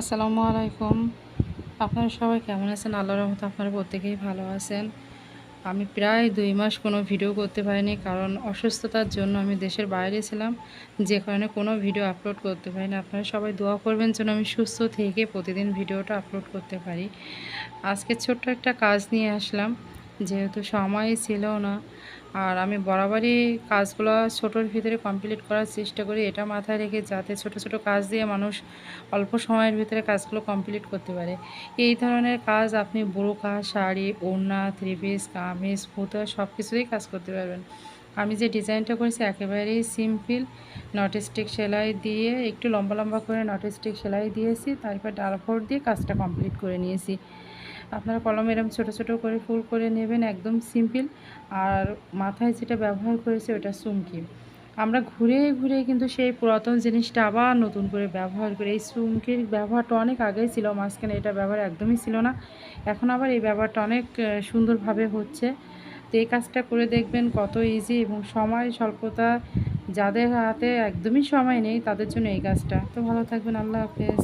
আসসালামু আলাইকুম। আপনারা সবাই কেমন আছেন? আল্লাহর রহমতে আপনারা প্রত্যেকেই ভালো আছেন। আমি প্রায় ২ মাস কোনো ভিডিও করতে পারিনি, কারণ অসুস্থতার জন্য আমি দেশের বাইরে ছিলাম, যে কারণে কোনো ভিডিও আপলোড করতে পারিনি। আপনারা সবাই দোয়া করবেন যেন আমি সুস্থ থেকে প্রতিদিন ভিডিওটা আপলোড করতে পারি। আজকে ছোট্ট একটা কাজ নিয়ে আসলাম, যেহেতু সময় ছিল না। আর আমি বরাবরই কাজগুলো ছোটোর ভিতরে কমপ্লিট করার চেষ্টা করি, এটা মাথায় রেখে যাতে ছোট ছোট কাজ দিয়ে মানুষ অল্প সময়ের ভিতরে কাজগুলো কমপ্লিট করতে পারে। এই ধরনের কাজ আপনি বোরকা, শাড়ি, ওড়না, থ্রি পিস, কামিজ, ফতুয়া সব কিছুতেই কাজ করতে পারবেন। আমি যে ডিজাইনটা করেছি একেবারেই সিম্পল, নট স্টিক সেলাই দিয়ে একটু লম্বা লম্বা করে নট স্টিক সেলাই দিয়েছি, তারপর ডাল ফোর দিয়ে কাজটা কমপ্লিট করে নিয়েছি। আপনারা কলম এরম ছোটো ছোটো করে ফুল করে নেবেন, একদম সিম্পল। আর মাথায় যেটা ব্যবহার করেছি ওটা চুমকি। আমরা ঘুরে ঘুরে কিন্তু সেই পুরাতন জিনিসটা আবার নতুন করে ব্যবহার করি। এই চুমকির ব্যবহারটা অনেক আগেই ছিল, মাঝখানে এটা ব্যবহার একদমই ছিল না। এখন আবার এই ব্যবহারটা অনেক সুন্দরভাবে হচ্ছে। তো এই কাজটা করে দেখবেন কত ইজি এবং সময় স্বল্পতা, যাদের হাতে একদমই সময় নেই তাদের জন্য এই কাজটা। তো ভালো থাকবেন, আল্লাহ হাফেজ।